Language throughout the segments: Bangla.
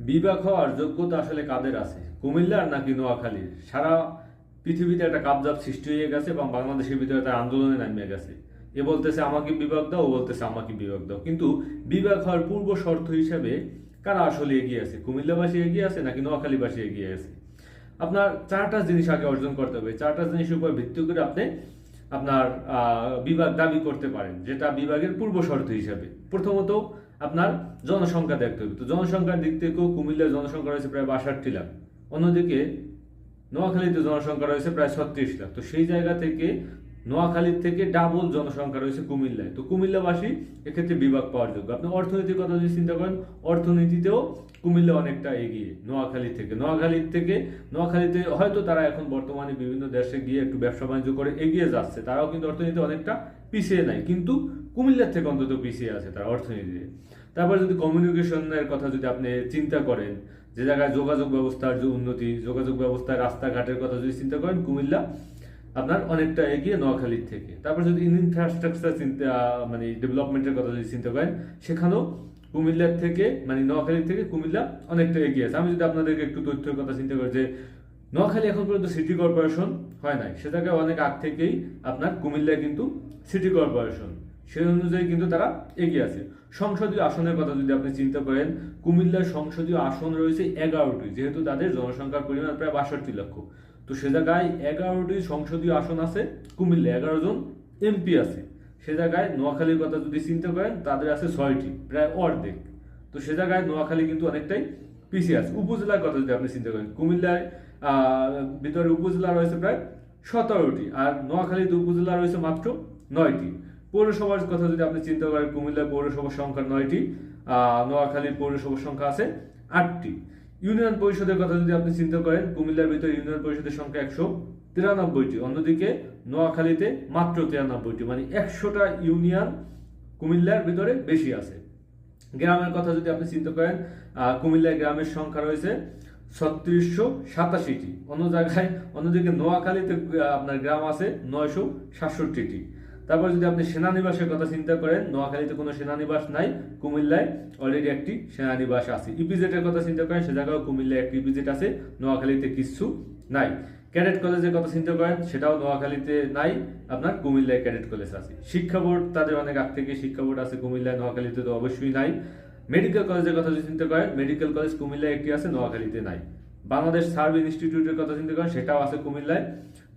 বিভাগ হওয়ার যোগ্যতা আসলে কাদের আছে, কুমিল্লার নাকি নোয়াখালীর? সারা পৃথিবীতে একটা কাবজাব সৃষ্টি হয়ে গেছে এবং বাংলাদেশের ভিতরে তার আন্দোলনে নামিয়ে গেছে। এ বলতেছে আমাকে বিভাগ দাও, ও বলতেছে আমাকে বিভাগ দাও। কিন্তু বিভাগ হওয়ার পূর্ব শর্ত হিসেবে কারা আসলে এগিয়ে আছে? কুমিল্লাবাসী এগিয়ে আছে নাকি নোয়াখালীবাসী এগিয়ে আছে? আপনার চারটা জিনিস আগে অর্জন করতে হবে। চারটা জিনিসের উপর ভিত্তি করে আপনি আপনার বিভাগ দাবি করতে পারেন, যেটা বিভাগের পূর্ব শর্ত হিসাবে। প্রথমত আপনার জনসংখ্যা দেখতে হবে। তো জনসংখ্যার দিক থেকেও কুমিল্লার জনসংখ্যা রয়েছে প্রায় 62 লাখ, অন্যদিকে নোয়াখালীতে জনসংখ্যা রয়েছে প্রায় 36 লাখ। তো সেই জায়গা থেকে নোয়াখালীর থেকে ডাবল জনসংখ্যা রয়েছে কুমিল্লায়। তো কুমিল্লাবাসী এক্ষেত্রে বিভাগ পাওয়ার যোগ্য। আপনি অর্থনীতির কথা যদি চিন্তা করেন, অর্থনীতিতেও কুমিল্লা অনেকটা এগিয়ে নোয়াখালীতে হয়তো তারা এখন বর্তমানে বিভিন্ন দেশে গিয়ে একটু ব্যবসা বাণিজ্য করে এগিয়ে যাচ্ছে, তারাও কিন্তু অর্থনীতি অনেকটা পিছিয়ে নাই, কিন্তু কুমিল্লার থেকে অন্তত পিছিয়ে আছে তারা অর্থনীতিতে। তারপর যদি কমিউনিকেশনের কথা যদি আপনি চিন্তা করেন, যে জায়গায় যোগাযোগ ব্যবস্থার যে উন্নতি, যোগাযোগ ব্যবস্থায় রাস্তাঘাটের কথা যদি চিন্তা করেন, কুমিল্লা আপনার অনেকটা এগিয়ে নোয়াখালীর থেকে। তারপর যদি ইনফ্রাস্ট্রাকচার চিন্তা মানে ডেভেলপমেন্টের কথা যদি চিন্তা করেন, সেখানেও কুমিল্লার থেকে মানে নোয়াখালীর থেকে কুমিল্লা অনেকটা এগিয়ে আছে। আমি যদি আপনাদেরকে একটু তথ্যের কথা চিন্তা করি, যে নোয়াখালী এখন পর্যন্ত সিটি কর্পোরেশন হয় নাই, সে জায়গায় অনেক আগ থেকেই আপনার কুমিল্লায় কিন্তু সিটি কর্পোরেশন, সেই অনুযায়ী কিন্তু তারা এগিয়ে আছে। সংসদীয় আসনের কথা যদি আপনি চিন্তা করেন, কুমিল্লার সংসদীয় আসন রয়েছে 11টি, যেহেতু তাদের জনসংখ্যার পরিমাণ প্রায় 62 লক্ষ। তো সে জায়গায় 11টি সংসদীয় আসন আছে কুমিল্লা, 11 জন এমপি আছে। সে জায়গায় নোয়াখালীর কথা যদি চিন্তা করেন, তাদের আছে 6টি, প্রায় অর্ধেক। তো সে জায়গায় নোয়াখালী কিন্তু অনেকটাই পিছিয়ে আছে। উপজেলার কথা যদি আপনি চিন্তা করেন, কুমিল্লায় ভিতরে উপজেলা রয়েছে প্রায় 17টি, আর নোয়াখালীতে উপজেলা রয়েছে মাত্র 9টি। পৌরসভার কথা যদি আপনি চিন্তা করেন, কুমিল্লার পৌরসভার সংখ্যা 9টি, নোয়াখালীর পৌরসভার সংখ্যা আছে 8টি। ইউনিয়ন পরিষদের কথা যদি আপনি চিন্তা করেন, কুমিল্লার ভিতরে ইউনিয়ন পরিষদের সংখ্যা 193টি, অন্যদিকে নোয়াখালীতে মাত্র 93টি, মানে 100টা ইউনিয়ন কুমিল্লার ভিতরে বেশি আছে। গ্রামের কথা যদি আপনি চিন্তা করেন, কুমিল্লার গ্রামের সংখ্যা রয়েছে 3687টি, অন্যদিকে নোয়াখালীতে আপনার গ্রাম আছে 967টি। তারপর যদি আপনি সেনানিবাসের কথা চিন্তা করেন, নোয়াখালীতে কোনো সেনানিবাস নাই, কুমিল্লায় অলরেডি একটি সেনানিবাস আছে। ইপিজেটের কথা চিন্তা করেন, সে জায়গায় কুমিল্লায় একটি ইপিজেট আছে, নোয়াখালীতে কিছু নাই। ক্যাডেট কলেজের কথা চিন্তা করেন, সেটাও নোয়াখালীতে নাই, আপনার কুমিল্লায় ক্যাডেট কলেজ আছে। শিক্ষা বোর্ড তাদের অনেক আগ থেকে শিক্ষা বোর্ড আছে কুমিল্লায়, নোয়াখালীতে তো অবশ্যই নাই। মেডিকেল কলেজের কথা যদি চিন্তা করেন, মেডিকেল কলেজ কুমিল্লায় একটি আছে, নোয়াখালীতে নাই। বাংলাদেশ সার্ভ ইনস্টিটিউটের কথা চিন্তা করেন, সেটাও আছে কুমিল্লায়,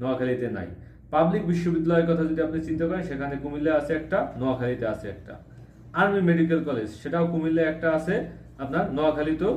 নোয়াখালীতে নাই। পাবলিক বিশ্ববিদ্যালয়ের কথা যদি আপনি চিন্তা করেন, সেখানে কুমিল্লায় আছে একটা, নোয়াখালীতে আছে একটা। আর্মি মেডিকেল কলেজ, সেটাও কুমিল্লায় একটা আছে, আপনার নোয়াখালীতেও